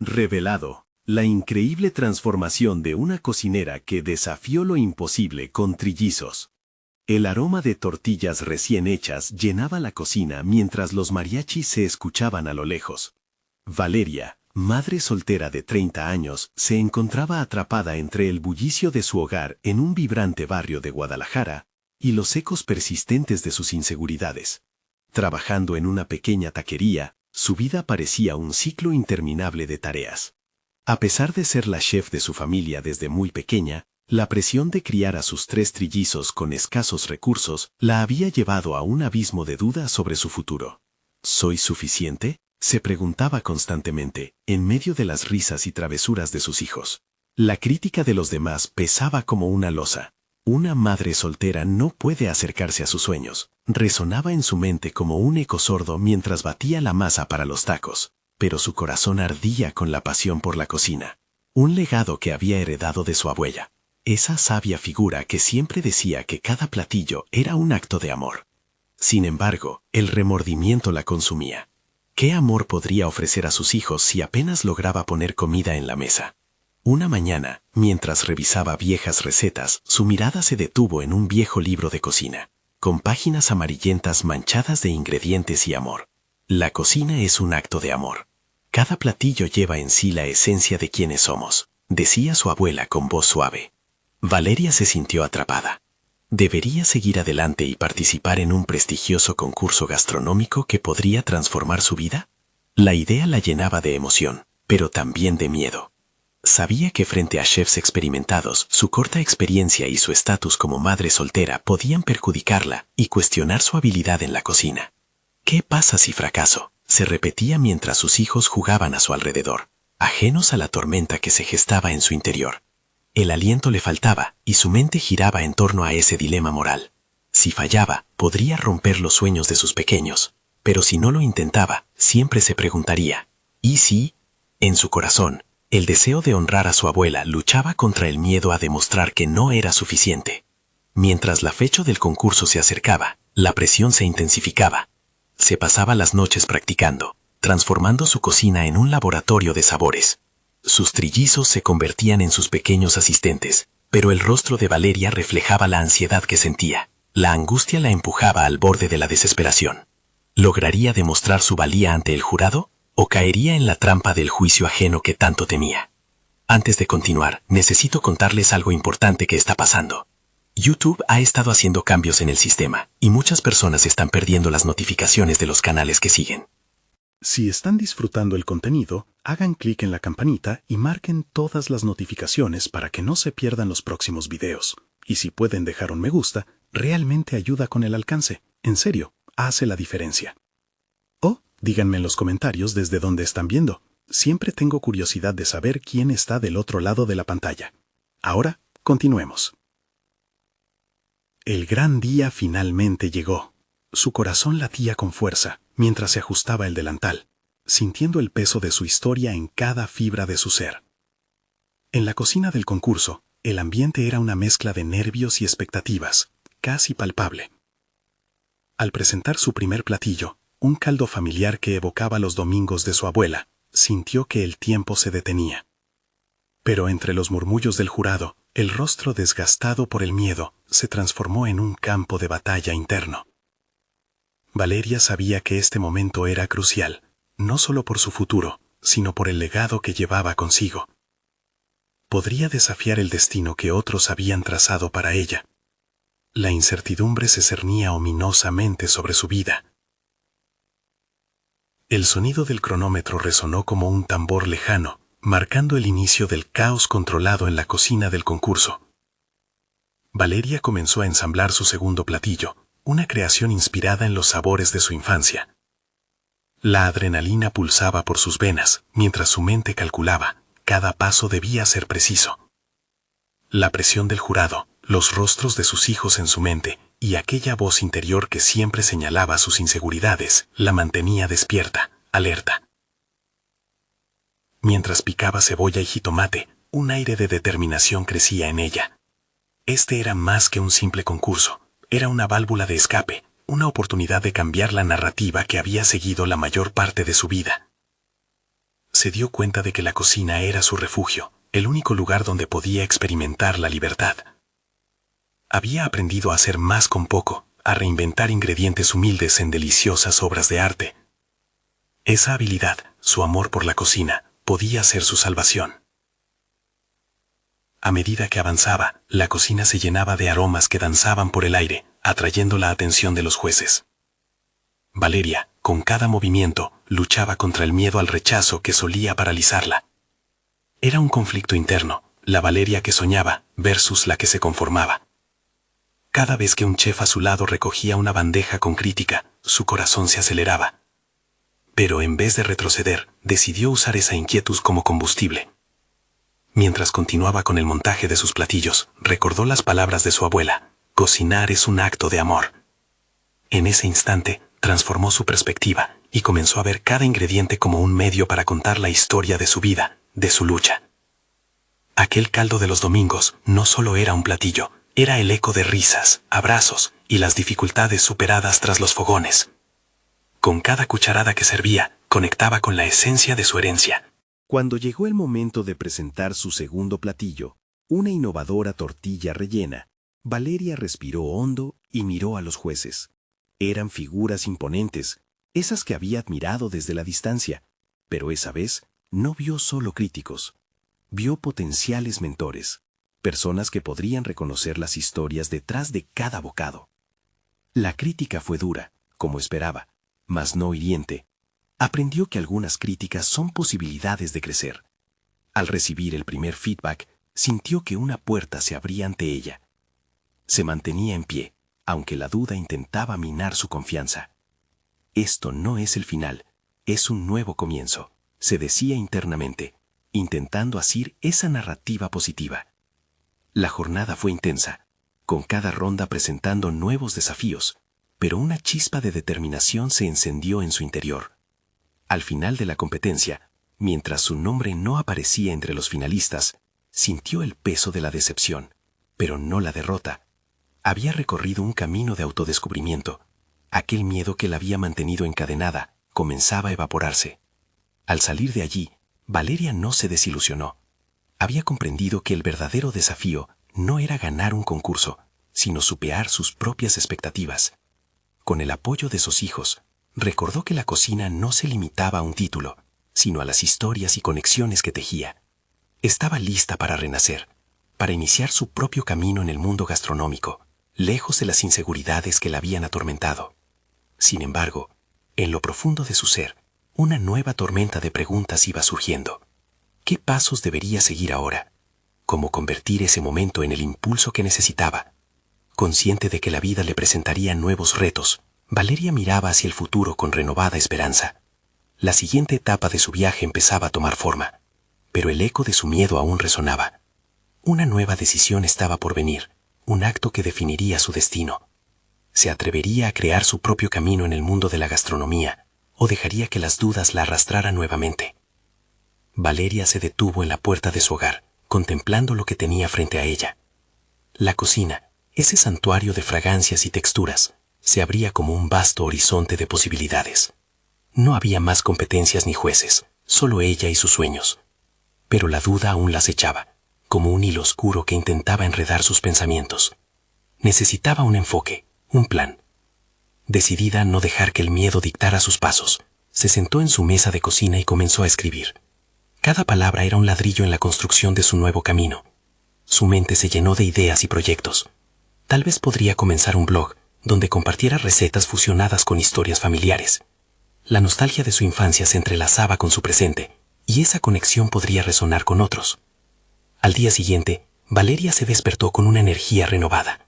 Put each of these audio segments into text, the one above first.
Revelado, la increíble transformación de una cocinera que desafió lo imposible con trillizos. El aroma de tortillas recién hechas llenaba la cocina mientras los mariachis se escuchaban a lo lejos. Valeria, madre soltera de 30 años, se encontraba atrapada entre el bullicio de su hogar en un vibrante barrio de Guadalajara y los ecos persistentes de sus inseguridades. Trabajando en una pequeña taquería, su vida parecía un ciclo interminable de tareas. A pesar de ser la chef de su familia desde muy pequeña, la presión de criar a sus 3 trillizos con escasos recursos la había llevado a un abismo de duda sobre su futuro. ¿Soy suficiente?, se preguntaba constantemente, en medio de las risas y travesuras de sus hijos. La crítica de los demás pesaba como una losa. Una madre soltera no puede acercarse a sus sueños, resonaba en su mente como un eco sordo mientras batía la masa para los tacos, pero su corazón ardía con la pasión por la cocina. Un legado que había heredado de su abuela. Esa sabia figura que siempre decía que cada platillo era un acto de amor. Sin embargo, el remordimiento la consumía. ¿Qué amor podría ofrecer a sus hijos si apenas lograba poner comida en la mesa? Una mañana, mientras revisaba viejas recetas, su mirada se detuvo en un viejo libro de cocina, con páginas amarillentas manchadas de ingredientes y amor. La cocina es un acto de amor. Cada platillo lleva en sí la esencia de quienes somos, decía su abuela con voz suave. Valeria se sintió atrapada. ¿Debería seguir adelante y participar en un prestigioso concurso gastronómico que podría transformar su vida? La idea la llenaba de emoción, pero también de miedo. Sabía que frente a chefs experimentados, su corta experiencia y su estatus como madre soltera podían perjudicarla y cuestionar su habilidad en la cocina. ¿Qué pasa si fracaso?, se repetía mientras sus hijos jugaban a su alrededor, ajenos a la tormenta que se gestaba en su interior. El aliento le faltaba y su mente giraba en torno a ese dilema moral. Si fallaba, podría romper los sueños de sus pequeños, pero si no lo intentaba, siempre se preguntaría, ¿y si? En su corazón, el deseo de honrar a su abuela luchaba contra el miedo a demostrar que no era suficiente. Mientras la fecha del concurso se acercaba, la presión se intensificaba. Se pasaba las noches practicando, transformando su cocina en un laboratorio de sabores. Sus trillizos se convertían en sus pequeños asistentes, pero el rostro de Valeria reflejaba la ansiedad que sentía. La angustia la empujaba al borde de la desesperación. ¿Lograría demostrar su valía ante el jurado? ¿O caería en la trampa del juicio ajeno que tanto temía? Antes de continuar, necesito contarles algo importante que está pasando. YouTube ha estado haciendo cambios en el sistema, y muchas personas están perdiendo las notificaciones de los canales que siguen. Si están disfrutando el contenido, hagan clic en la campanita y marquen todas las notificaciones para que no se pierdan los próximos videos. Y si pueden dejar un me gusta, realmente ayuda con el alcance. En serio, hace la diferencia. O díganme en los comentarios desde dónde están viendo. Siempre tengo curiosidad de saber quién está del otro lado de la pantalla. Ahora, continuemos. El gran día finalmente llegó. Su corazón latía con fuerza mientras se ajustaba el delantal, sintiendo el peso de su historia en cada fibra de su ser. En la cocina del concurso, el ambiente era una mezcla de nervios y expectativas, casi palpable. Al presentar su primer platillo, un caldo familiar que evocaba los domingos de su abuela, sintió que el tiempo se detenía. Pero entre los murmullos del jurado, el rostro desgastado por el miedo se transformó en un campo de batalla interno. Valeria sabía que este momento era crucial, no solo por su futuro, sino por el legado que llevaba consigo. Podría desafiar el destino que otros habían trazado para ella. La incertidumbre se cernía ominosamente sobre su vida. El sonido del cronómetro resonó como un tambor lejano, marcando el inicio del caos controlado en la cocina del concurso. Valeria comenzó a ensamblar su segundo platillo, una creación inspirada en los sabores de su infancia. La adrenalina pulsaba por sus venas, mientras su mente calculaba, cada paso debía ser preciso. La presión del jurado, los rostros de sus hijos en su mente, y aquella voz interior que siempre señalaba sus inseguridades, la mantenía despierta, alerta. Mientras picaba cebolla y jitomate, un aire de determinación crecía en ella. Este era más que un simple concurso. Era una válvula de escape, una oportunidad de cambiar la narrativa que había seguido la mayor parte de su vida. Se dio cuenta de que la cocina era su refugio, el único lugar donde podía experimentar la libertad. Había aprendido a hacer más con poco, a reinventar ingredientes humildes en deliciosas obras de arte. Esa habilidad, su amor por la cocina, podía ser su salvación. A medida que avanzaba, la cocina se llenaba de aromas que danzaban por el aire, atrayendo la atención de los jueces. Valeria, con cada movimiento, luchaba contra el miedo al rechazo que solía paralizarla. Era un conflicto interno, la Valeria que soñaba versus la que se conformaba. Cada vez que un chef a su lado recogía una bandeja con crítica, su corazón se aceleraba. Pero en vez de retroceder, decidió usar esa inquietud como combustible. Mientras continuaba con el montaje de sus platillos, recordó las palabras de su abuela: cocinar es un acto de amor. En ese instante, transformó su perspectiva y comenzó a ver cada ingrediente como un medio para contar la historia de su vida, de su lucha. Aquel caldo de los domingos no solo era un platillo, era el eco de risas, abrazos y las dificultades superadas tras los fogones. Con cada cucharada que servía, conectaba con la esencia de su herencia. Cuando llegó el momento de presentar su segundo platillo, una innovadora tortilla rellena, Valeria respiró hondo y miró a los jueces. Eran figuras imponentes, esas que había admirado desde la distancia, pero esa vez no vio solo críticos. Vio potenciales mentores, personas que podrían reconocer las historias detrás de cada bocado. La crítica fue dura, como esperaba, mas no hiriente. Aprendió que algunas críticas son posibilidades de crecer. Al recibir el primer feedback, sintió que una puerta se abría ante ella. Se mantenía en pie, aunque la duda intentaba minar su confianza. Esto no es el final, es un nuevo comienzo, se decía internamente, intentando asir esa narrativa positiva. La jornada fue intensa, con cada ronda presentando nuevos desafíos, pero una chispa de determinación se encendió en su interior. Al final de la competencia, mientras su nombre no aparecía entre los finalistas, sintió el peso de la decepción, pero no la derrota. Había recorrido un camino de autodescubrimiento. Aquel miedo que la había mantenido encadenada comenzaba a evaporarse. Al salir de allí, Valeria no se desilusionó. Había comprendido que el verdadero desafío no era ganar un concurso, sino superar sus propias expectativas. Con el apoyo de sus hijos, recordó que la cocina no se limitaba a un título, sino a las historias y conexiones que tejía. Estaba lista para renacer, para iniciar su propio camino en el mundo gastronómico, lejos de las inseguridades que la habían atormentado. Sin embargo, en lo profundo de su ser, una nueva tormenta de preguntas iba surgiendo. ¿Qué pasos debería seguir ahora? ¿Cómo convertir ese momento en el impulso que necesitaba? Consciente de que la vida le presentaría nuevos retos, Valeria miraba hacia el futuro con renovada esperanza. La siguiente etapa de su viaje empezaba a tomar forma, pero el eco de su miedo aún resonaba. Una nueva decisión estaba por venir, un acto que definiría su destino. ¿Se atrevería a crear su propio camino en el mundo de la gastronomía, o dejaría que las dudas la arrastraran nuevamente? Valeria se detuvo en la puerta de su hogar, contemplando lo que tenía frente a ella. La cocina, ese santuario de fragancias y texturas, se abría como un vasto horizonte de posibilidades. No había más competencias ni jueces, solo ella y sus sueños. Pero la duda aún la acechaba, como un hilo oscuro que intentaba enredar sus pensamientos. Necesitaba un enfoque, un plan. Decidida a no dejar que el miedo dictara sus pasos, se sentó en su mesa de cocina y comenzó a escribir. Cada palabra era un ladrillo en la construcción de su nuevo camino. Su mente se llenó de ideas y proyectos. Tal vez podría comenzar un blog donde compartiera recetas fusionadas con historias familiares. La nostalgia de su infancia se entrelazaba con su presente, y esa conexión podría resonar con otros. Al día siguiente, Valeria se despertó con una energía renovada.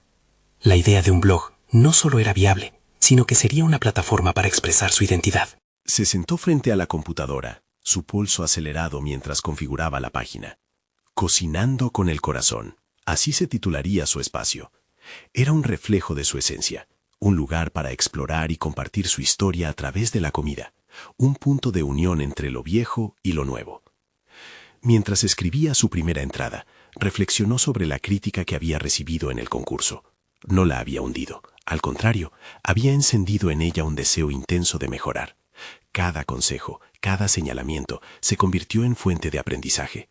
La idea de un blog no solo era viable, sino que sería una plataforma para expresar su identidad. Se sentó frente a la computadora, su pulso acelerado mientras configuraba la página. Cocinando con el corazón, así se titularía su espacio. Era un reflejo de su esencia, un lugar para explorar y compartir su historia a través de la comida, un punto de unión entre lo viejo y lo nuevo. Mientras escribía su primera entrada, reflexionó sobre la crítica que había recibido en el concurso. No la había hundido, al contrario, había encendido en ella un deseo intenso de mejorar. Cada consejo, cada señalamiento se convirtió en fuente de aprendizaje.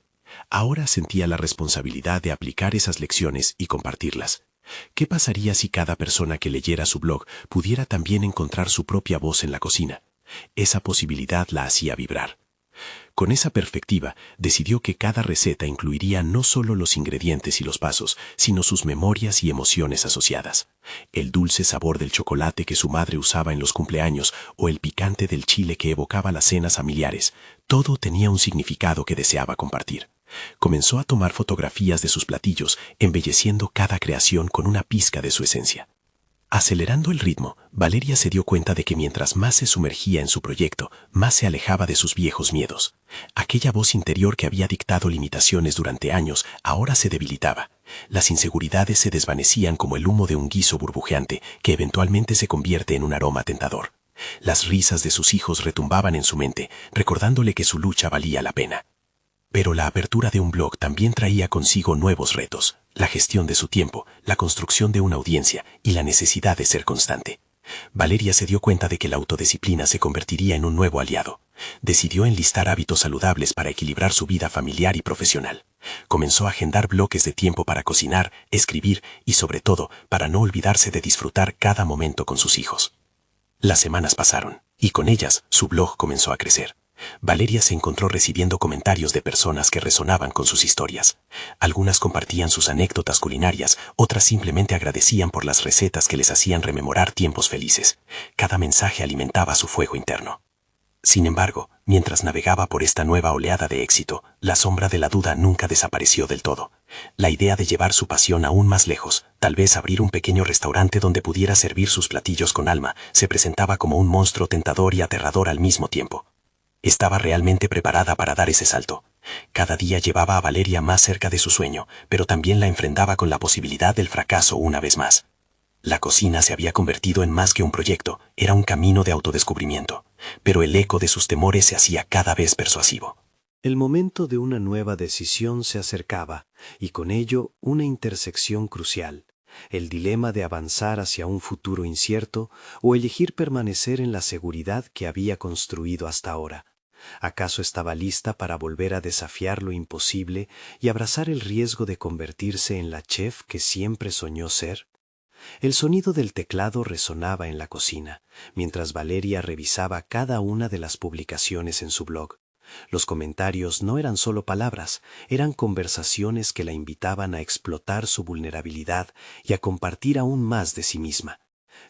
Ahora sentía la responsabilidad de aplicar esas lecciones y compartirlas. ¿Qué pasaría si cada persona que leyera su blog pudiera también encontrar su propia voz en la cocina? Esa posibilidad la hacía vibrar. Con esa perspectiva, decidió que cada receta incluiría no solo los ingredientes y los pasos, sino sus memorias y emociones asociadas. El dulce sabor del chocolate que su madre usaba en los cumpleaños o el picante del chile que evocaba las cenas familiares, todo tenía un significado que deseaba compartir. Comenzó a tomar fotografías de sus platillos, embelleciendo cada creación con una pizca de su esencia. Acelerando el ritmo, Valeria se dio cuenta de que mientras más se sumergía en su proyecto, más se alejaba de sus viejos miedos. Aquella voz interior que había dictado limitaciones durante años ahora se debilitaba. Las inseguridades se desvanecían como el humo de un guiso burbujeante que eventualmente se convierte en un aroma tentador. Las risas de sus hijos retumbaban en su mente, recordándole que su lucha valía la pena. Pero la apertura de un blog también traía consigo nuevos retos: la gestión de su tiempo, la construcción de una audiencia y la necesidad de ser constante. Valeria se dio cuenta de que la autodisciplina se convertiría en un nuevo aliado. Decidió enlistar hábitos saludables para equilibrar su vida familiar y profesional. Comenzó a agendar bloques de tiempo para cocinar, escribir y, sobre todo, para no olvidarse de disfrutar cada momento con sus hijos. Las semanas pasaron, y con ellas su blog comenzó a crecer. Valeria se encontró recibiendo comentarios de personas que resonaban con sus historias. Algunas compartían sus anécdotas culinarias, otras simplemente agradecían por las recetas que les hacían rememorar tiempos felices. Cada mensaje alimentaba su fuego interno. Sin embargo, mientras navegaba por esta nueva oleada de éxito, la sombra de la duda nunca desapareció del todo. La idea de llevar su pasión aún más lejos, tal vez abrir un pequeño restaurante donde pudiera servir sus platillos con alma, se presentaba como un monstruo tentador y aterrador al mismo tiempo. Estaba realmente preparada para dar ese salto. Cada día llevaba a Valeria más cerca de su sueño, pero también la enfrentaba con la posibilidad del fracaso una vez más. La cocina se había convertido en más que un proyecto, era un camino de autodescubrimiento, pero el eco de sus temores se hacía cada vez persuasivo. El momento de una nueva decisión se acercaba, y con ello una intersección crucial: el dilema de avanzar hacia un futuro incierto o elegir permanecer en la seguridad que había construido hasta ahora. ¿Acaso estaba lista para volver a desafiar lo imposible y abrazar el riesgo de convertirse en la chef que siempre soñó ser? El sonido del teclado resonaba en la cocina, mientras Valeria revisaba cada una de las publicaciones en su blog. Los comentarios no eran solo palabras, eran conversaciones que la invitaban a explotar su vulnerabilidad y a compartir aún más de sí misma.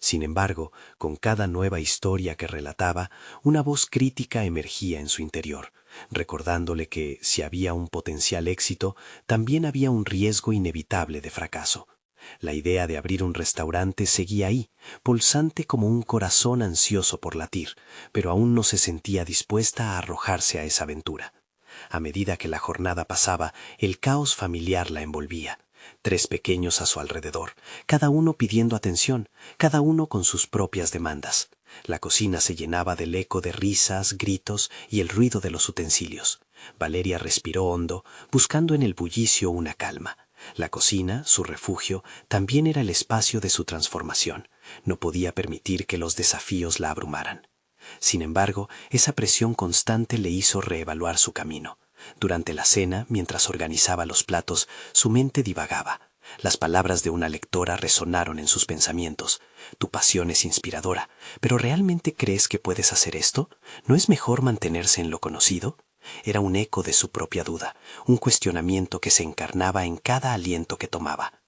Sin embargo, con cada nueva historia que relataba, una voz crítica emergía en su interior, recordándole que, si había un potencial éxito, también había un riesgo inevitable de fracaso. La idea de abrir un restaurante seguía ahí, pulsante como un corazón ansioso por latir, pero aún no se sentía dispuesta a arrojarse a esa aventura. A medida que la jornada pasaba, el caos familiar la envolvía. 3 pequeños a su alrededor, cada uno pidiendo atención, cada uno con sus propias demandas. La cocina se llenaba del eco de risas, gritos y el ruido de los utensilios. Valeria respiró hondo, buscando en el bullicio una calma. La cocina, su refugio, también era el espacio de su transformación. No podía permitir que los desafíos la abrumaran. Sin embargo, esa presión constante le hizo reevaluar su camino. Durante la cena, mientras organizaba los platos, su mente divagaba. Las palabras de una lectora resonaron en sus pensamientos. Tu pasión es inspiradora, pero ¿realmente crees que puedes hacer esto? ¿No es mejor mantenerse en lo conocido? Era un eco de su propia duda, un cuestionamiento que se encarnaba en cada aliento que tomaba.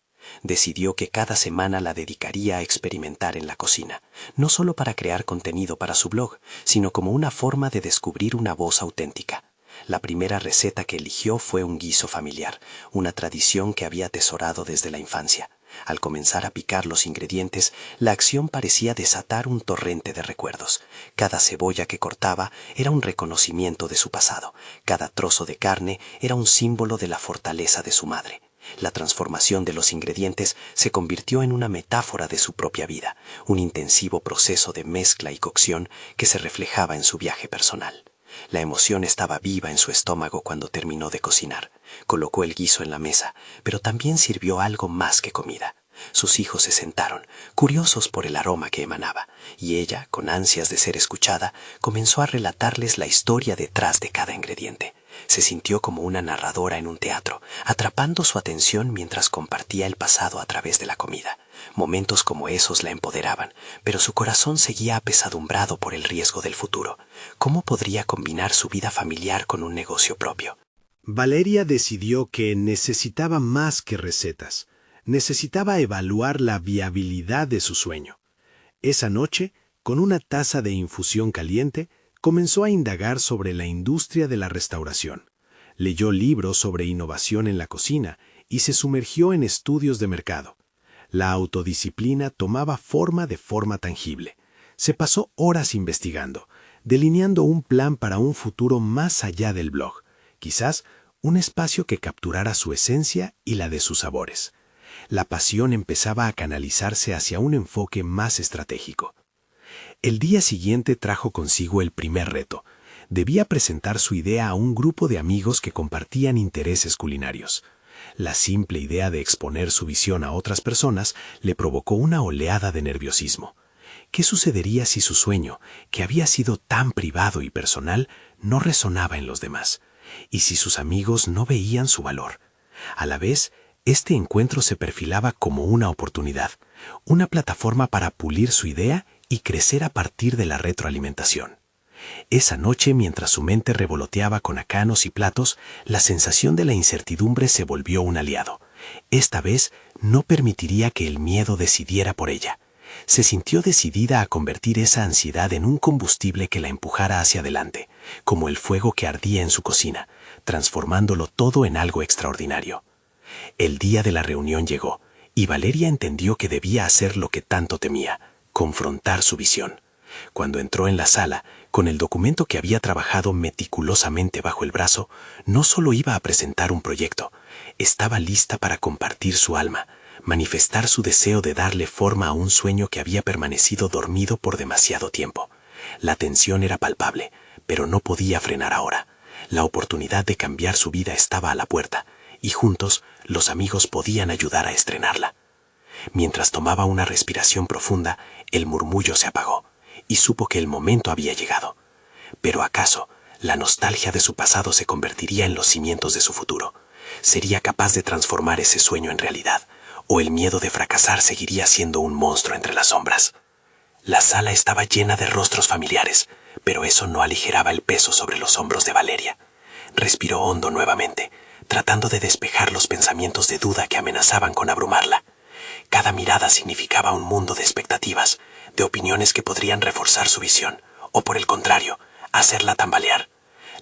Decidió que cada semana la dedicaría a experimentar en la cocina, no solo para crear contenido para su blog, sino como una forma de descubrir una voz auténtica. La primera receta que eligió fue un guiso familiar, una tradición que había atesorado desde la infancia. Al comenzar a picar los ingredientes, la acción parecía desatar un torrente de recuerdos. Cada cebolla que cortaba era un reconocimiento de su pasado. Cada trozo de carne era un símbolo de la fortaleza de su madre. La transformación de los ingredientes se convirtió en una metáfora de su propia vida, un intensivo proceso de mezcla y cocción que se reflejaba en su viaje personal. La emoción estaba viva en su estómago cuando terminó de cocinar. Colocó el guiso en la mesa, pero también sirvió algo más que comida. Sus hijos se sentaron, curiosos por el aroma que emanaba, y ella, con ansias de ser escuchada, comenzó a relatarles la historia detrás de cada ingrediente. Se sintió como una narradora en un teatro, atrapando su atención mientras compartía el pasado a través de la comida. Momentos como esos la empoderaban, pero su corazón seguía apesadumbrado por el riesgo del futuro. ¿Cómo podría combinar su vida familiar con un negocio propio? Valeria decidió que necesitaba más que recetas. Necesitaba evaluar la viabilidad de su sueño. Esa noche, con una taza de infusión caliente, comenzó a indagar sobre la industria de la restauración. Leyó libros sobre innovación en la cocina y se sumergió en estudios de mercado. La autodisciplina tomaba forma de forma tangible. Se pasó horas investigando, delineando un plan para un futuro más allá del blog, quizás un espacio que capturara su esencia y la de sus sabores. La pasión empezaba a canalizarse hacia un enfoque más estratégico. El día siguiente trajo consigo el primer reto. Debía presentar su idea a un grupo de amigos que compartían intereses culinarios. La simple idea de exponer su visión a otras personas le provocó una oleada de nerviosismo. ¿Qué sucedería si su sueño, que había sido tan privado y personal, no resonaba en los demás? ¿Y si sus amigos no veían su valor? A la vez, este encuentro se perfilaba como una oportunidad, una plataforma para pulir su idea y crecer a partir de la retroalimentación. Esa noche, mientras su mente revoloteaba con acanos y platos, la sensación de la incertidumbre se volvió un aliado. Esta vez no permitiría que el miedo decidiera por ella. Se sintió decidida a convertir esa ansiedad en un combustible que la empujara hacia adelante, como el fuego que ardía en su cocina, transformándolo todo en algo extraordinario. El día de la reunión llegó, y Valeria entendió que debía hacer lo que tanto temía, confrontar su visión. Cuando entró en la sala, con el documento que había trabajado meticulosamente bajo el brazo, no solo iba a presentar un proyecto, estaba lista para compartir su alma, manifestar su deseo de darle forma a un sueño que había permanecido dormido por demasiado tiempo. La tensión era palpable, pero no podía frenar ahora. La oportunidad de cambiar su vida estaba a la puerta, y juntos los amigos podían ayudar a estrenarla. Mientras tomaba una respiración profunda, el murmullo se apagó, y supo que el momento había llegado. Pero ¿acaso la nostalgia de su pasado se convertiría en los cimientos de su futuro? ¿Sería capaz de transformar ese sueño en realidad? ¿O el miedo de fracasar seguiría siendo un monstruo entre las sombras? La sala estaba llena de rostros familiares, pero eso no aligeraba el peso sobre los hombros de Valeria. Respiró hondo nuevamente, tratando de despejar los pensamientos de duda que amenazaban con abrumarla. Cada mirada significaba un mundo de expectativas, de opiniones que podrían reforzar su visión, o por el contrario, hacerla tambalear.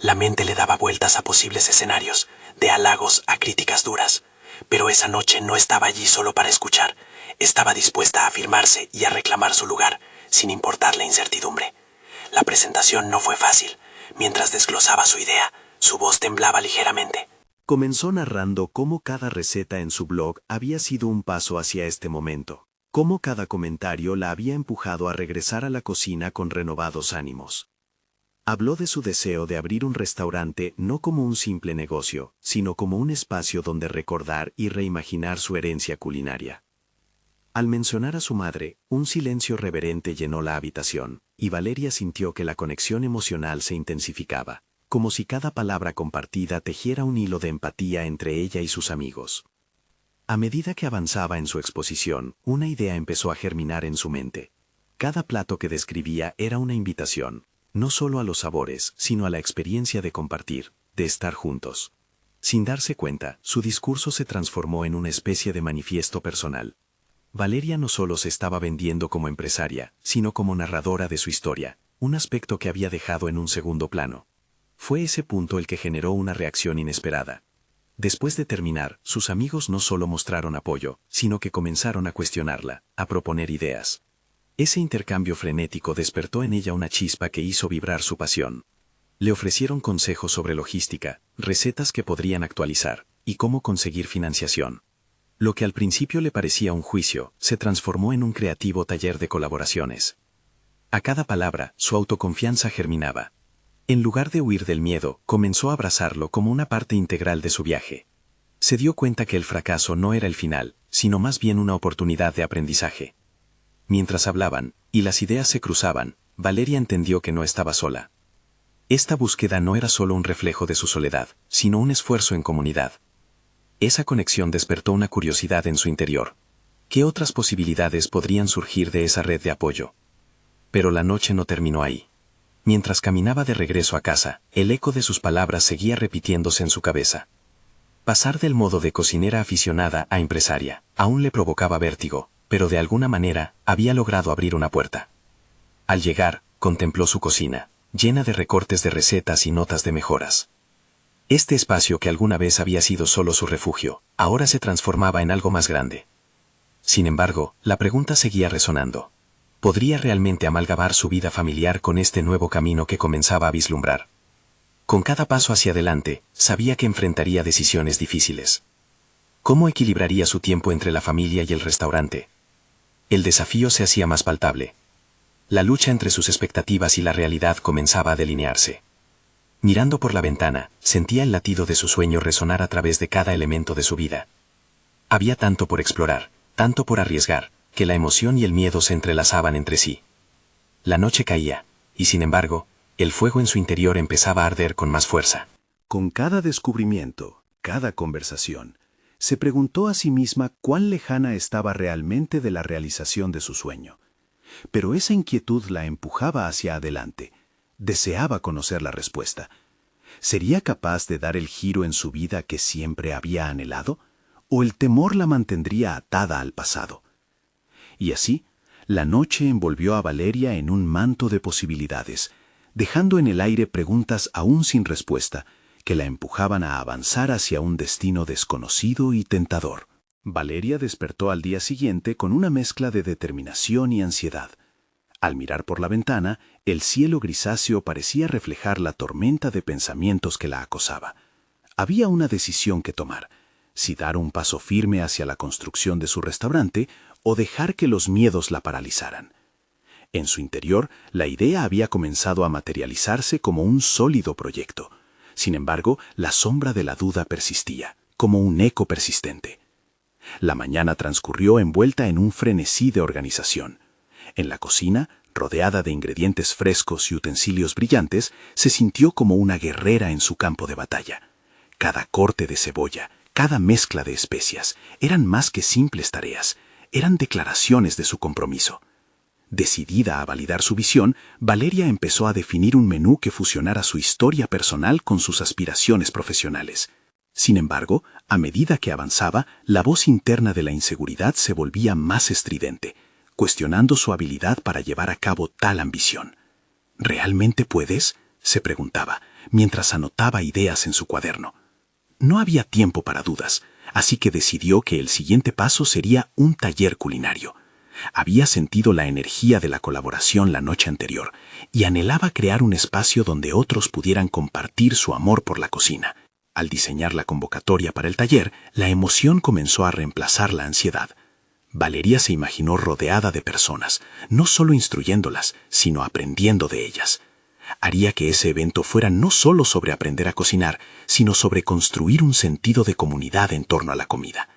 La mente le daba vueltas a posibles escenarios, de halagos a críticas duras. Pero esa noche no estaba allí solo para escuchar. Estaba dispuesta a afirmarse y a reclamar su lugar, sin importar la incertidumbre. La presentación no fue fácil. Mientras desglosaba su idea, su voz temblaba ligeramente. Comenzó narrando cómo cada receta en su blog había sido un paso hacia este momento, cómo cada comentario la había empujado a regresar a la cocina con renovados ánimos. Habló de su deseo de abrir un restaurante no como un simple negocio, sino como un espacio donde recordar y reimaginar su herencia culinaria. Al mencionar a su madre, un silencio reverente llenó la habitación, y Valeria sintió que la conexión emocional se intensificaba, como si cada palabra compartida tejiera un hilo de empatía entre ella y sus amigos. A medida que avanzaba en su exposición, una idea empezó a germinar en su mente. Cada plato que describía era una invitación, no solo a los sabores, sino a la experiencia de compartir, de estar juntos. Sin darse cuenta, su discurso se transformó en una especie de manifiesto personal. Valeria no solo se estaba vendiendo como empresaria, sino como narradora de su historia, un aspecto que había dejado en un segundo plano. Fue ese punto el que generó una reacción inesperada. Después de terminar, sus amigos no solo mostraron apoyo, sino que comenzaron a cuestionarla, a proponer ideas. Ese intercambio frenético despertó en ella una chispa que hizo vibrar su pasión. Le ofrecieron consejos sobre logística, recetas que podrían actualizar, y cómo conseguir financiación. Lo que al principio le parecía un juicio, se transformó en un creativo taller de colaboraciones. A cada palabra, su autoconfianza germinaba. En lugar de huir del miedo, comenzó a abrazarlo como una parte integral de su viaje. Se dio cuenta que el fracaso no era el final, sino más bien una oportunidad de aprendizaje. Mientras hablaban, y las ideas se cruzaban, Valeria entendió que no estaba sola. Esta búsqueda no era solo un reflejo de su soledad, sino un esfuerzo en comunidad. Esa conexión despertó una curiosidad en su interior. ¿Qué otras posibilidades podrían surgir de esa red de apoyo? Pero la noche no terminó ahí. Mientras caminaba de regreso a casa, el eco de sus palabras seguía repitiéndose en su cabeza. Pasar del modo de cocinera aficionada a empresaria aún le provocaba vértigo, pero de alguna manera había logrado abrir una puerta. Al llegar, contempló su cocina, llena de recortes de recetas y notas de mejoras. Este espacio que alguna vez había sido solo su refugio, ahora se transformaba en algo más grande. Sin embargo, la pregunta seguía resonando. ¿Podría realmente amalgamar su vida familiar con este nuevo camino que comenzaba a vislumbrar? Con cada paso hacia adelante, sabía que enfrentaría decisiones difíciles. ¿Cómo equilibraría su tiempo entre la familia y el restaurante? El desafío se hacía más palpable. La lucha entre sus expectativas y la realidad comenzaba a delinearse. Mirando por la ventana, sentía el latido de su sueño resonar a través de cada elemento de su vida. Había tanto por explorar, tanto por arriesgar, que la emoción y el miedo se entrelazaban entre sí. La noche caía, y sin embargo, el fuego en su interior empezaba a arder con más fuerza. Con cada descubrimiento, cada conversación, se preguntó a sí misma cuán lejana estaba realmente de la realización de su sueño. Pero esa inquietud la empujaba hacia adelante. Deseaba conocer la respuesta. ¿Sería capaz de dar el giro en su vida que siempre había anhelado? ¿O el temor la mantendría atada al pasado? Y así, la noche envolvió a Valeria en un manto de posibilidades, dejando en el aire preguntas aún sin respuesta, que la empujaban a avanzar hacia un destino desconocido y tentador. Valeria despertó al día siguiente con una mezcla de determinación y ansiedad. Al mirar por la ventana, el cielo grisáceo parecía reflejar la tormenta de pensamientos que la acosaba. Había una decisión que tomar: si dar un paso firme hacia la construcción de su restaurante o dejar que los miedos la paralizaran. En su interior, la idea había comenzado a materializarse como un sólido proyecto. Sin embargo, la sombra de la duda persistía, como un eco persistente. La mañana transcurrió envuelta en un frenesí de organización. En la cocina, rodeada de ingredientes frescos y utensilios brillantes, se sintió como una guerrera en su campo de batalla. Cada corte de cebolla, cada mezcla de especias, eran más que simples tareas, eran declaraciones de su compromiso. Decidida a validar su visión, Valeria empezó a definir un menú que fusionara su historia personal con sus aspiraciones profesionales. Sin embargo, a medida que avanzaba, la voz interna de la inseguridad se volvía más estridente, cuestionando su habilidad para llevar a cabo tal ambición. ¿Realmente puedes?, se preguntaba, mientras anotaba ideas en su cuaderno. No había tiempo para dudas, así que decidió que el siguiente paso sería un taller culinario. Había sentido la energía de la colaboración la noche anterior y anhelaba crear un espacio donde otros pudieran compartir su amor por la cocina. Al diseñar la convocatoria para el taller, la emoción comenzó a reemplazar la ansiedad. Valeria se imaginó rodeada de personas, no solo instruyéndolas, sino aprendiendo de ellas. Haría que ese evento fuera no solo sobre aprender a cocinar, sino sobre construir un sentido de comunidad en torno a la comida.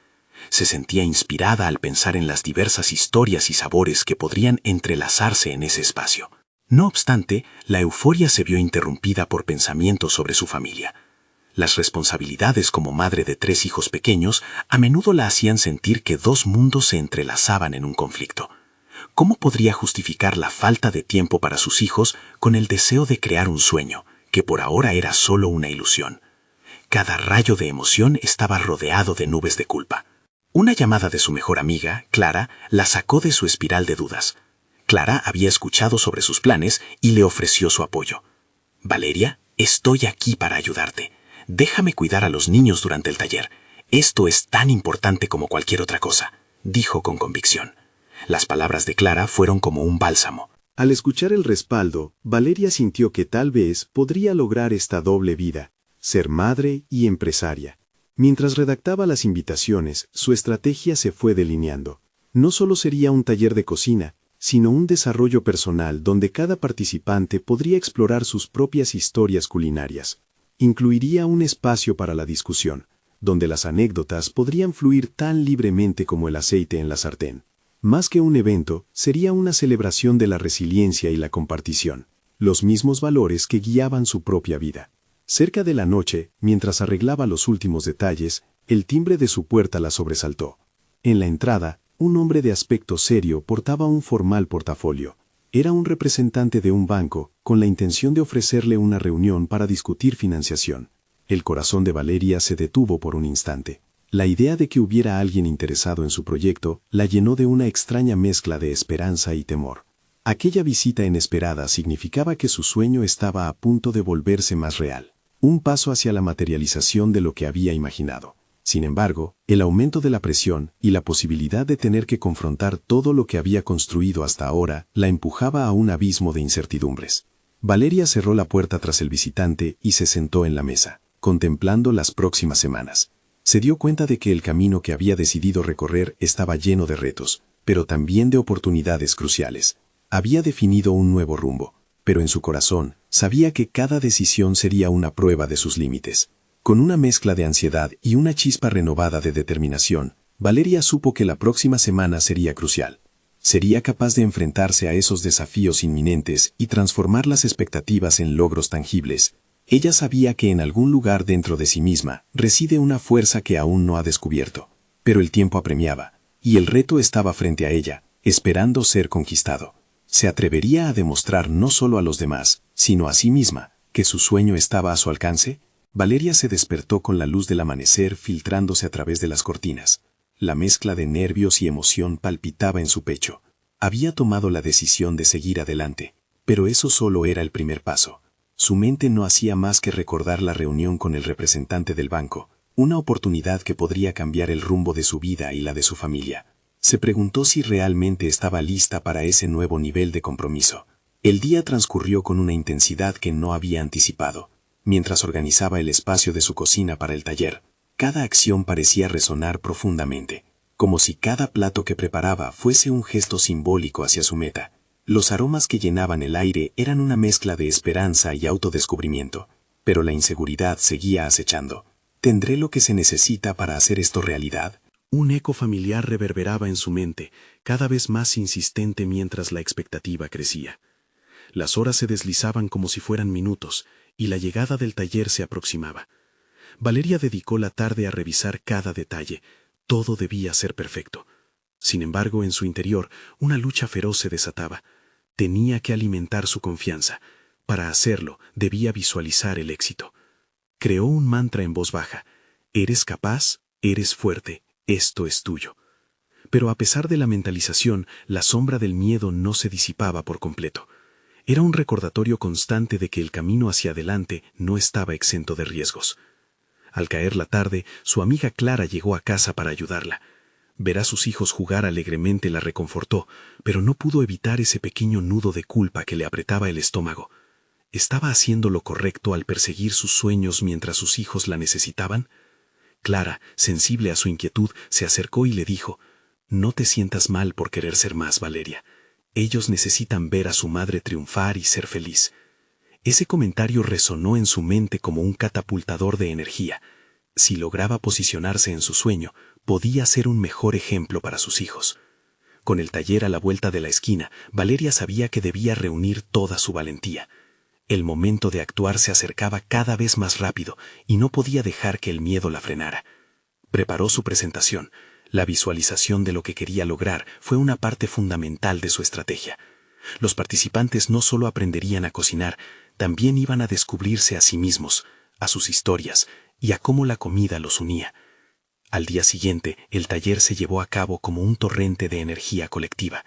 Se sentía inspirada al pensar en las diversas historias y sabores que podrían entrelazarse en ese espacio. No obstante, la euforia se vio interrumpida por pensamientos sobre su familia. Las responsabilidades como madre de 3 hijos pequeños a menudo la hacían sentir que 2 mundos se entrelazaban en un conflicto. ¿Cómo podría justificar la falta de tiempo para sus hijos con el deseo de crear un sueño, que por ahora era solo una ilusión? Cada rayo de emoción estaba rodeado de nubes de culpa. Una llamada de su mejor amiga, Clara, la sacó de su espiral de dudas. Clara había escuchado sobre sus planes y le ofreció su apoyo. «Valeria, estoy aquí para ayudarte. Déjame cuidar a los niños durante el taller. Esto es tan importante como cualquier otra cosa», dijo con convicción. Las palabras de Clara fueron como un bálsamo. Al escuchar el respaldo, Valeria sintió que tal vez podría lograr esta doble vida, ser madre y empresaria. Mientras redactaba las invitaciones, su estrategia se fue delineando. No solo sería un taller de cocina, sino un desarrollo personal donde cada participante podría explorar sus propias historias culinarias. Incluiría un espacio para la discusión, donde las anécdotas podrían fluir tan libremente como el aceite en la sartén. Más que un evento, sería una celebración de la resiliencia y la compartición, los mismos valores que guiaban su propia vida. Cerca de la noche, mientras arreglaba los últimos detalles, el timbre de su puerta la sobresaltó. En la entrada, un hombre de aspecto serio portaba un formal portafolio. Era un representante de un banco, con la intención de ofrecerle una reunión para discutir financiación. El corazón de Valeria se detuvo por un instante. La idea de que hubiera alguien interesado en su proyecto la llenó de una extraña mezcla de esperanza y temor. Aquella visita inesperada significaba que su sueño estaba a punto de volverse más real, un paso hacia la materialización de lo que había imaginado. Sin embargo, el aumento de la presión y la posibilidad de tener que confrontar todo lo que había construido hasta ahora la empujaba a un abismo de incertidumbres. Valeria cerró la puerta tras el visitante y se sentó en la mesa, contemplando las próximas semanas. Se dio cuenta de que el camino que había decidido recorrer estaba lleno de retos, pero también de oportunidades cruciales. Había definido un nuevo rumbo, pero en su corazón sabía que cada decisión sería una prueba de sus límites. Con una mezcla de ansiedad y una chispa renovada de determinación, Valeria supo que la próxima semana sería crucial. Sería capaz de enfrentarse a esos desafíos inminentes y transformar las expectativas en logros tangibles. Ella sabía que en algún lugar dentro de sí misma reside una fuerza que aún no ha descubierto. Pero el tiempo apremiaba, y el reto estaba frente a ella, esperando ser conquistado. ¿Se atrevería a demostrar no solo a los demás, sino a sí misma, que su sueño estaba a su alcance? Valeria se despertó con la luz del amanecer filtrándose a través de las cortinas. La mezcla de nervios y emoción palpitaba en su pecho. Había tomado la decisión de seguir adelante, pero eso solo era el primer paso. Su mente no hacía más que recordar la reunión con el representante del banco, una oportunidad que podría cambiar el rumbo de su vida y la de su familia. Se preguntó si realmente estaba lista para ese nuevo nivel de compromiso. El día transcurrió con una intensidad que no había anticipado. Mientras organizaba el espacio de su cocina para el taller, cada acción parecía resonar profundamente, como si cada plato que preparaba fuese un gesto simbólico hacia su meta. Los aromas que llenaban el aire eran una mezcla de esperanza y autodescubrimiento, pero la inseguridad seguía acechando. ¿Tendré lo que se necesita para hacer esto realidad? Un eco familiar reverberaba en su mente, cada vez más insistente mientras la expectativa crecía. Las horas se deslizaban como si fueran minutos, y la llegada del taller se aproximaba. Valeria dedicó la tarde a revisar cada detalle. Todo debía ser perfecto. Sin embargo, en su interior, una lucha feroz se desataba. Tenía que alimentar su confianza. Para hacerlo, debía visualizar el éxito. Creó un mantra en voz baja. Eres capaz, eres fuerte, esto es tuyo. Pero a pesar de la mentalización, la sombra del miedo no se disipaba por completo. Era un recordatorio constante de que el camino hacia adelante no estaba exento de riesgos. Al caer la tarde, su amiga Clara llegó a casa para ayudarla. Ver a sus hijos jugar alegremente la reconfortó, pero no pudo evitar ese pequeño nudo de culpa que le apretaba el estómago. ¿Estaba haciendo lo correcto al perseguir sus sueños mientras sus hijos la necesitaban? Clara, sensible a su inquietud, se acercó y le dijo: «No te sientas mal por querer ser más, Valeria. Ellos necesitan ver a su madre triunfar y ser feliz». Ese comentario resonó en su mente como un catapultador de energía. Si lograba posicionarse en su sueño, podía ser un mejor ejemplo para sus hijos. Con el taller a la vuelta de la esquina, Valeria sabía que debía reunir toda su valentía. El momento de actuar se acercaba cada vez más rápido y no podía dejar que el miedo la frenara. Preparó su presentación. La visualización de lo que quería lograr fue una parte fundamental de su estrategia. Los participantes no solo aprenderían a cocinar, también iban a descubrirse a sí mismos, a sus historias y a cómo la comida los unía. Al día siguiente, el taller se llevó a cabo como un torrente de energía colectiva.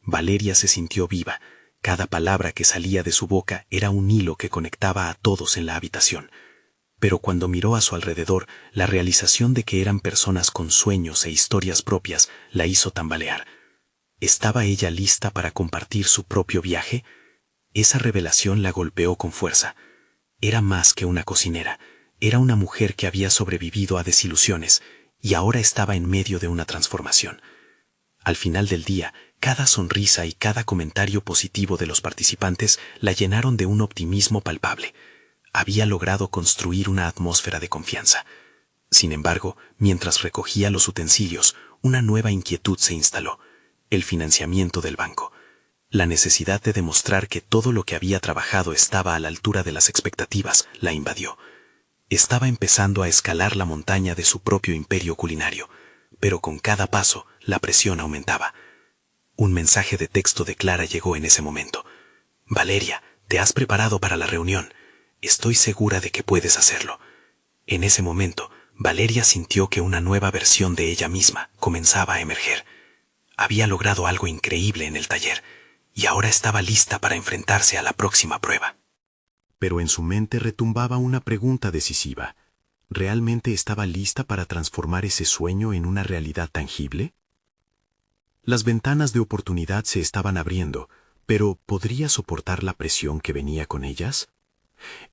Valeria se sintió viva. Cada palabra que salía de su boca era un hilo que conectaba a todos en la habitación. Pero cuando miró a su alrededor, la realización de que eran personas con sueños e historias propias la hizo tambalear. ¿Estaba ella lista para compartir su propio viaje? Esa revelación la golpeó con fuerza. Era más que una cocinera. Era una mujer que había sobrevivido a desilusiones y ahora estaba en medio de una transformación. Al final del día, cada sonrisa y cada comentario positivo de los participantes la llenaron de un optimismo palpable. Había logrado construir una atmósfera de confianza. Sin embargo, mientras recogía los utensilios, una nueva inquietud se instaló: el financiamiento del banco. La necesidad de demostrar que todo lo que había trabajado estaba a la altura de las expectativas la invadió. Estaba empezando a escalar la montaña de su propio imperio culinario, pero con cada paso la presión aumentaba. Un mensaje de texto de Clara llegó en ese momento. «Valeria, te has preparado para la reunión. Estoy segura de que puedes hacerlo». En ese momento, Valeria sintió que una nueva versión de ella misma comenzaba a emerger. Había logrado algo increíble en el taller, y ahora estaba lista para enfrentarse a la próxima prueba. Pero en su mente retumbaba una pregunta decisiva. ¿Realmente estaba lista para transformar ese sueño en una realidad tangible? Las ventanas de oportunidad se estaban abriendo, pero ¿podría soportar la presión que venía con ellas?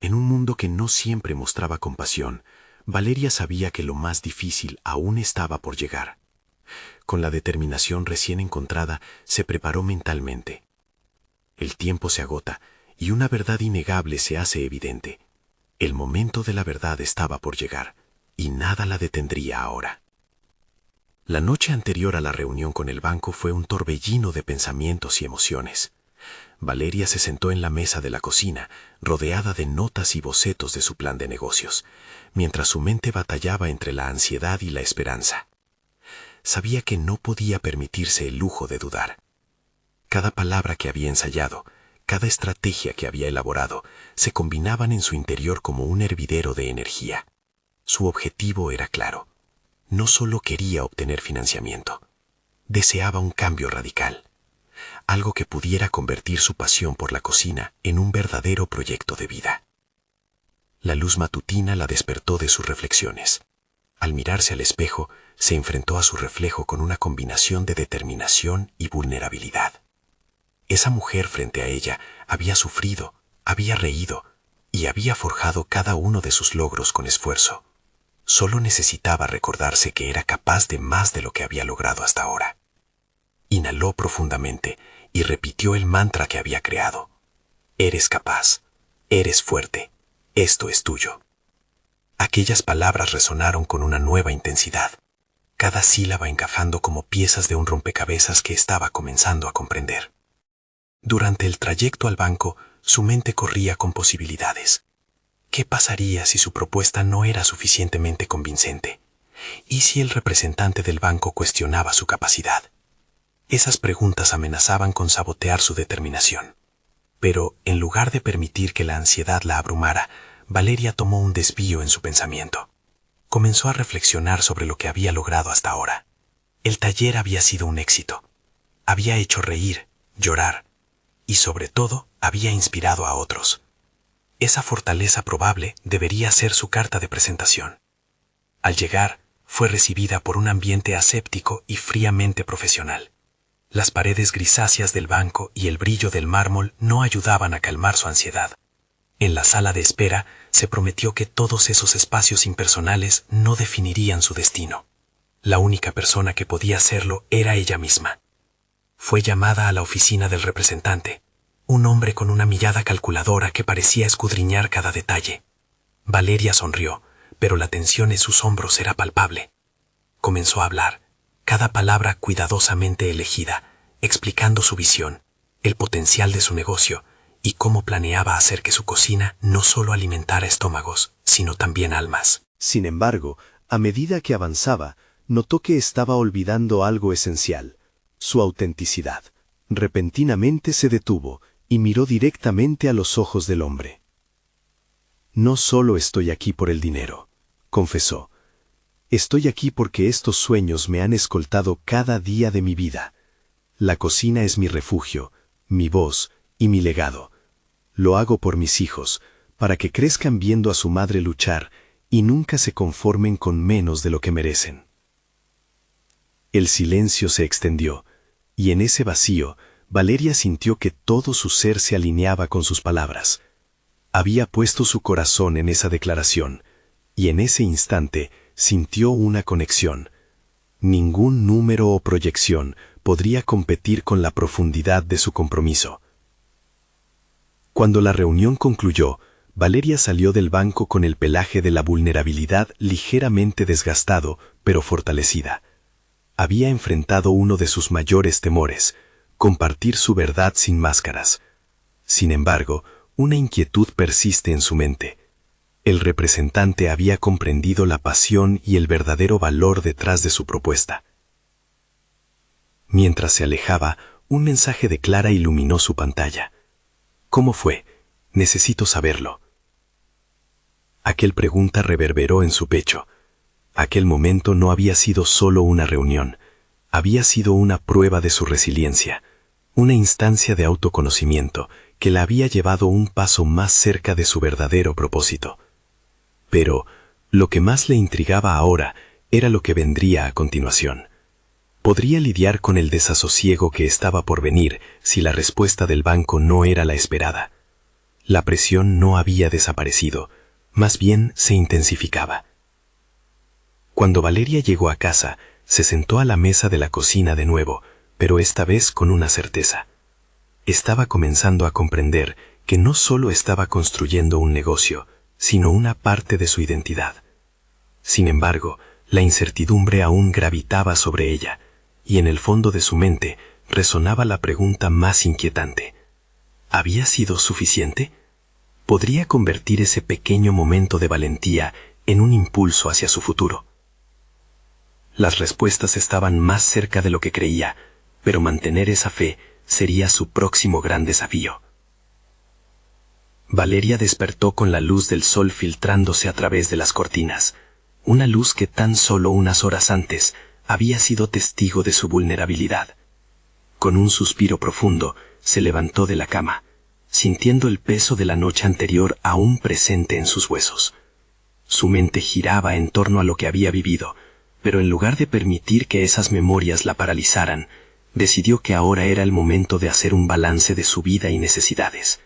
En un mundo que no siempre mostraba compasión, Valeria sabía que lo más difícil aún estaba por llegar. Con la determinación recién encontrada, se preparó mentalmente. El tiempo se agota y una verdad innegable se hace evidente. El momento de la verdad estaba por llegar y nada la detendría ahora. La noche anterior a la reunión con el banco fue un torbellino de pensamientos y emociones. Valeria se sentó en la mesa de la cocina, rodeada de notas y bocetos de su plan de negocios, mientras su mente batallaba entre la ansiedad y la esperanza. Sabía que no podía permitirse el lujo de dudar. Cada palabra que había ensayado, cada estrategia que había elaborado, se combinaban en su interior como un hervidero de energía. Su objetivo era claro. No solo quería obtener financiamiento, deseaba un cambio radical. Algo que pudiera convertir su pasión por la cocina en un verdadero proyecto de vida. La luz matutina la despertó de sus reflexiones. Al mirarse al espejo, se enfrentó a su reflejo con una combinación de determinación y vulnerabilidad. Esa mujer frente a ella había sufrido, había reído y había forjado cada uno de sus logros con esfuerzo. Solo necesitaba recordarse que era capaz de más de lo que había logrado hasta ahora. Inhaló profundamente y repitió el mantra que había creado. Eres capaz, eres fuerte, esto es tuyo. Aquellas palabras resonaron con una nueva intensidad, cada sílaba encajando como piezas de un rompecabezas que estaba comenzando a comprender. Durante el trayecto al banco, su mente corría con posibilidades. ¿Qué pasaría si su propuesta no era suficientemente convincente? ¿Y si el representante del banco cuestionaba su capacidad? Esas preguntas amenazaban con sabotear su determinación. Pero, en lugar de permitir que la ansiedad la abrumara, Valeria tomó un desvío en su pensamiento. Comenzó a reflexionar sobre lo que había logrado hasta ahora. El taller había sido un éxito. Había hecho reír, llorar, y sobre todo, había inspirado a otros. Esa fortaleza probable debería ser su carta de presentación. Al llegar, fue recibida por un ambiente aséptico y fríamente profesional. Las paredes grisáceas del banco y el brillo del mármol no ayudaban a calmar su ansiedad. En la sala de espera se prometió que todos esos espacios impersonales no definirían su destino. La única persona que podía hacerlo era ella misma. Fue llamada a la oficina del representante, un hombre con una mirada calculadora que parecía escudriñar cada detalle. Valeria sonrió, pero la tensión en sus hombros era palpable. Comenzó a hablar, cada palabra cuidadosamente elegida, explicando su visión, el potencial de su negocio y cómo planeaba hacer que su cocina no solo alimentara estómagos, sino también almas. Sin embargo, a medida que avanzaba, notó que estaba olvidando algo esencial: su autenticidad. Repentinamente se detuvo y miró directamente a los ojos del hombre. «No solo estoy aquí por el dinero», confesó. «Estoy aquí porque estos sueños me han escoltado cada día de mi vida. La cocina es mi refugio, mi voz y mi legado. Lo hago por mis hijos, para que crezcan viendo a su madre luchar y nunca se conformen con menos de lo que merecen». El silencio se extendió, y en ese vacío, Valeria sintió que todo su ser se alineaba con sus palabras. Había puesto su corazón en esa declaración, y en ese instante sintió una conexión. Ningún número o proyección podría competir con la profundidad de su compromiso. Cuando la reunión concluyó, Valeria salió del banco con el pelaje de la vulnerabilidad ligeramente desgastado, pero fortalecida. Había enfrentado uno de sus mayores temores, compartir su verdad sin máscaras. Sin embargo, una inquietud persiste en su mente. El representante había comprendido la pasión y el verdadero valor detrás de su propuesta. Mientras se alejaba, un mensaje de Clara iluminó su pantalla. ¿Cómo fue? Necesito saberlo. Aquel pregunta reverberó en su pecho. Aquel momento no había sido solo una reunión, había sido una prueba de su resiliencia, una instancia de autoconocimiento que la había llevado un paso más cerca de su verdadero propósito. Pero lo que más le intrigaba ahora era lo que vendría a continuación. Podría lidiar con el desasosiego que estaba por venir si la respuesta del banco no era la esperada. La presión no había desaparecido, más bien se intensificaba. Cuando Valeria llegó a casa, se sentó a la mesa de la cocina de nuevo, pero esta vez con una certeza. Estaba comenzando a comprender que no solo estaba construyendo un negocio, sino una parte de su identidad. Sin embargo, la incertidumbre aún gravitaba sobre ella, y en el fondo de su mente resonaba la pregunta más inquietante. ¿Había sido suficiente? ¿Podría convertir ese pequeño momento de valentía en un impulso hacia su futuro? Las respuestas estaban más cerca de lo que creía, pero mantener esa fe sería su próximo gran desafío. Valeria despertó con la luz del sol filtrándose a través de las cortinas, una luz que tan solo unas horas antes había sido testigo de su vulnerabilidad. Con un suspiro profundo, se levantó de la cama, sintiendo el peso de la noche anterior aún presente en sus huesos. Su mente giraba en torno a lo que había vivido, pero en lugar de permitir que esas memorias la paralizaran, decidió que ahora era el momento de hacer un balance de su vida y necesidades.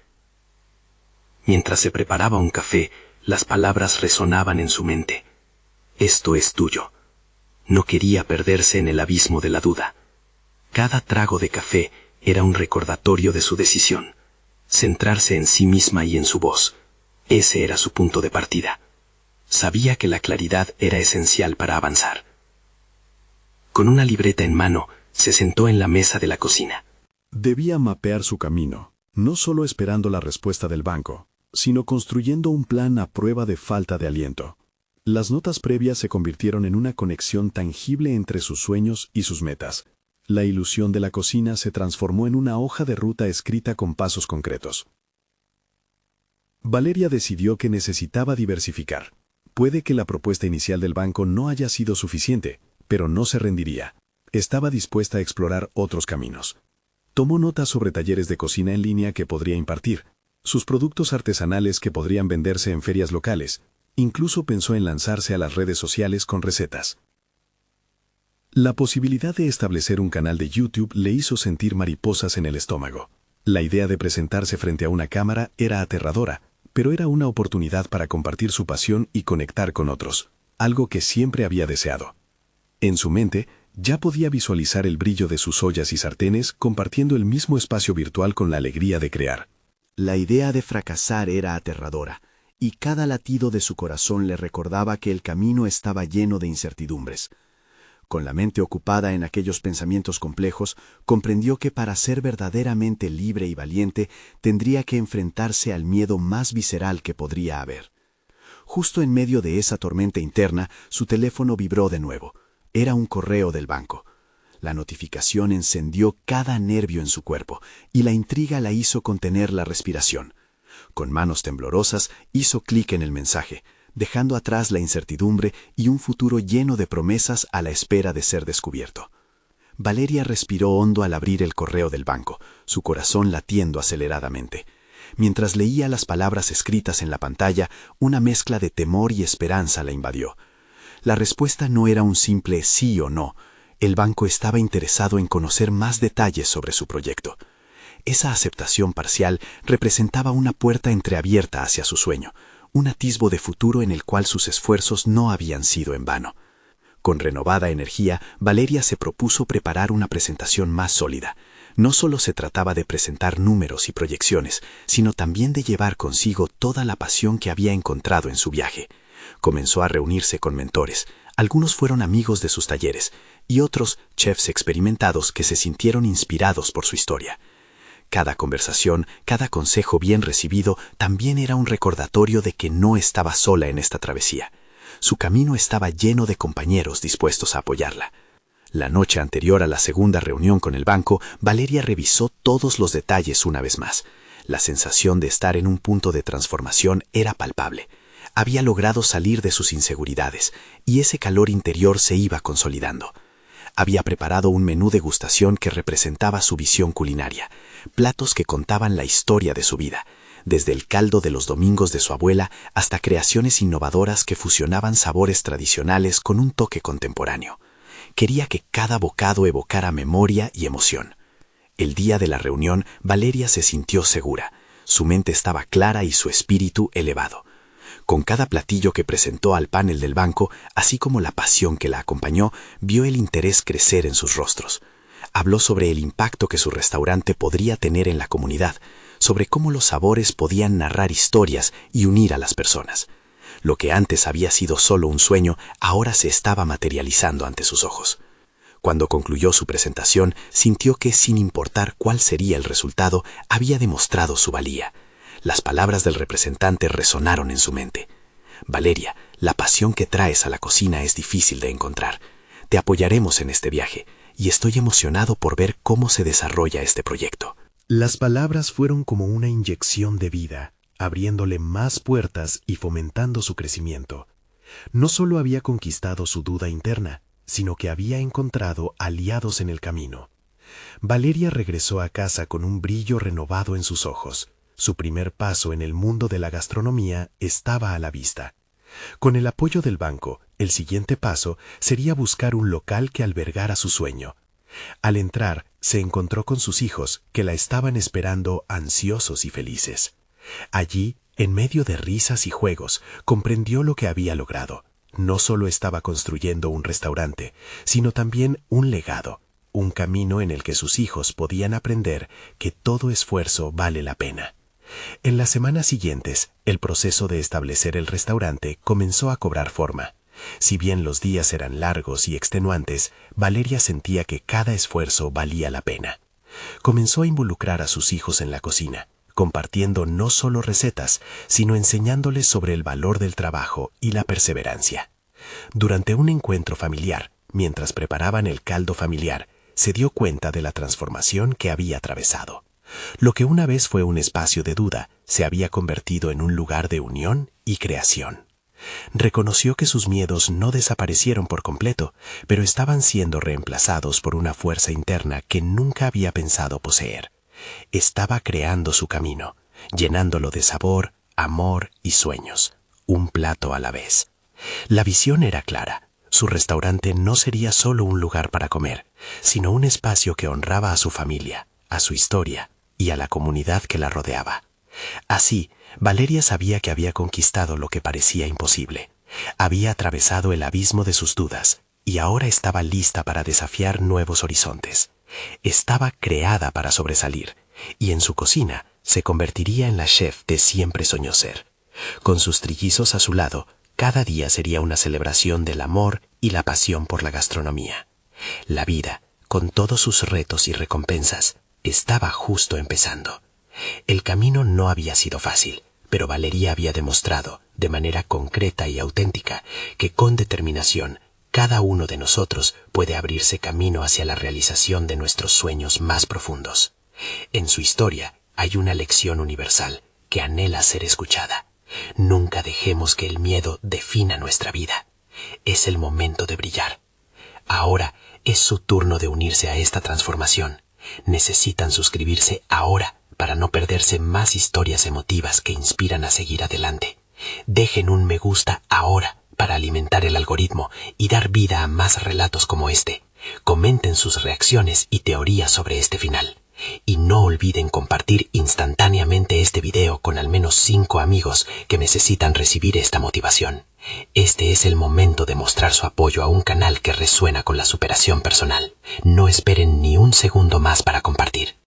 Mientras se preparaba un café, las palabras resonaban en su mente. Esto es tuyo. No quería perderse en el abismo de la duda. Cada trago de café era un recordatorio de su decisión. Centrarse en sí misma y en su voz. Ese era su punto de partida. Sabía que la claridad era esencial para avanzar. Con una libreta en mano, se sentó en la mesa de la cocina. Debía mapear su camino, no solo esperando la respuesta del banco, sino construyendo un plan a prueba de falta de aliento. Las notas previas se convirtieron en una conexión tangible entre sus sueños y sus metas. La ilusión de la cocina se transformó en una hoja de ruta escrita con pasos concretos. Valeria decidió que necesitaba diversificar. Puede que la propuesta inicial del banco no haya sido suficiente, pero no se rendiría. Estaba dispuesta a explorar otros caminos. Tomó notas sobre talleres de cocina en línea que podría impartir, sus productos artesanales que podrían venderse en ferias locales. Incluso pensó en lanzarse a las redes sociales con recetas. La posibilidad de establecer un canal de YouTube le hizo sentir mariposas en el estómago. La idea de presentarse frente a una cámara era aterradora, pero era una oportunidad para compartir su pasión y conectar con otros, algo que siempre había deseado. En su mente, ya podía visualizar el brillo de sus ollas y sartenes compartiendo el mismo espacio virtual con la alegría de crear. La idea de fracasar era aterradora, y cada latido de su corazón le recordaba que el camino estaba lleno de incertidumbres. Con la mente ocupada en aquellos pensamientos complejos, comprendió que para ser verdaderamente libre y valiente tendría que enfrentarse al miedo más visceral que podría haber. Justo en medio de esa tormenta interna, su teléfono vibró de nuevo. Era un correo del banco. La notificación encendió cada nervio en su cuerpo, y la intriga la hizo contener la respiración. Con manos temblorosas, hizo clic en el mensaje, dejando atrás la incertidumbre y un futuro lleno de promesas a la espera de ser descubierto. Valeria respiró hondo al abrir el correo del banco, su corazón latiendo aceleradamente. Mientras leía las palabras escritas en la pantalla, una mezcla de temor y esperanza la invadió. La respuesta no era un simple sí o no. El banco estaba interesado en conocer más detalles sobre su proyecto. Esa aceptación parcial representaba una puerta entreabierta hacia su sueño, un atisbo de futuro en el cual sus esfuerzos no habían sido en vano. Con renovada energía, Valeria se propuso preparar una presentación más sólida. No solo se trataba de presentar números y proyecciones, sino también de llevar consigo toda la pasión que había encontrado en su viaje. Comenzó a reunirse con mentores. Algunos fueron amigos de sus talleres y otros chefs experimentados que se sintieron inspirados por su historia. Cada conversación, cada consejo bien recibido también era un recordatorio de que no estaba sola en esta travesía. Su camino estaba lleno de compañeros dispuestos a apoyarla. La noche anterior a la segunda reunión con el banco, Valeria revisó todos los detalles una vez más. La sensación de estar en un punto de transformación era palpable. Había logrado salir de sus inseguridades y ese calor interior se iba consolidando. Había preparado un menú degustación que representaba su visión culinaria, platos que contaban la historia de su vida, desde el caldo de los domingos de su abuela hasta creaciones innovadoras que fusionaban sabores tradicionales con un toque contemporáneo. Quería que cada bocado evocara memoria y emoción. El día de la reunión, Valeria se sintió segura. Su mente estaba clara y su espíritu elevado. Con cada platillo que presentó al panel del banco, así como la pasión que la acompañó, vio el interés crecer en sus rostros. Habló sobre el impacto que su restaurante podría tener en la comunidad, sobre cómo los sabores podían narrar historias y unir a las personas. Lo que antes había sido solo un sueño, ahora se estaba materializando ante sus ojos. Cuando concluyó su presentación, sintió que, sin importar cuál sería el resultado, había demostrado su valía. Las palabras del representante resonaron en su mente. Valeria, la pasión que traes a la cocina es difícil de encontrar. Te apoyaremos en este viaje y estoy emocionado por ver cómo se desarrolla este proyecto. Las palabras fueron como una inyección de vida, abriéndole más puertas y fomentando su crecimiento. No solo había conquistado su duda interna, sino que había encontrado aliados en el camino. Valeria regresó a casa con un brillo renovado en sus ojos. Su primer paso en el mundo de la gastronomía estaba a la vista. Con el apoyo del banco, el siguiente paso sería buscar un local que albergara su sueño. Al entrar, se encontró con sus hijos, que la estaban esperando ansiosos y felices. Allí, en medio de risas y juegos, comprendió lo que había logrado. No solo estaba construyendo un restaurante, sino también un legado, un camino en el que sus hijos podían aprender que todo esfuerzo vale la pena. En las semanas siguientes, el proceso de establecer el restaurante comenzó a cobrar forma. Si bien los días eran largos y extenuantes, Valeria sentía que cada esfuerzo valía la pena. Comenzó a involucrar a sus hijos en la cocina, compartiendo no solo recetas, sino enseñándoles sobre el valor del trabajo y la perseverancia. Durante un encuentro familiar, mientras preparaban el caldo familiar, se dio cuenta de la transformación que había atravesado. Lo que una vez fue un espacio de duda, se había convertido en un lugar de unión y creación. Reconoció que sus miedos no desaparecieron por completo, pero estaban siendo reemplazados por una fuerza interna que nunca había pensado poseer. Estaba creando su camino, llenándolo de sabor, amor y sueños, un plato a la vez. La visión era clara. Su restaurante no sería solo un lugar para comer, sino un espacio que honraba a su familia, a su historia y a la comunidad que la rodeaba. Así, Valeria sabía que había conquistado lo que parecía imposible. Había atravesado el abismo de sus dudas y ahora estaba lista para desafiar nuevos horizontes. Estaba creada para sobresalir y en su cocina se convertiría en la chef que siempre soñó ser. Con sus trillizos a su lado, cada día sería una celebración del amor y la pasión por la gastronomía. La vida, con todos sus retos y recompensas, estaba justo empezando. El camino no había sido fácil, pero Valeria había demostrado, de manera concreta y auténtica, que con determinación, cada uno de nosotros puede abrirse camino hacia la realización de nuestros sueños más profundos. En su historia hay una lección universal que anhela ser escuchada. Nunca dejemos que el miedo defina nuestra vida. Es el momento de brillar. Ahora es su turno de unirse a esta transformación. Necesitan suscribirse ahora para no perderse más historias emotivas que inspiran a seguir adelante. Dejen un me gusta ahora para alimentar el algoritmo y dar vida a más relatos como este. Comenten sus reacciones y teorías sobre este final. Y no olviden compartir instantáneamente este video con al menos 5 amigos que necesitan recibir esta motivación. Este es el momento de mostrar su apoyo a un canal que resuena con la superación personal. No esperen ni un segundo más para compartir.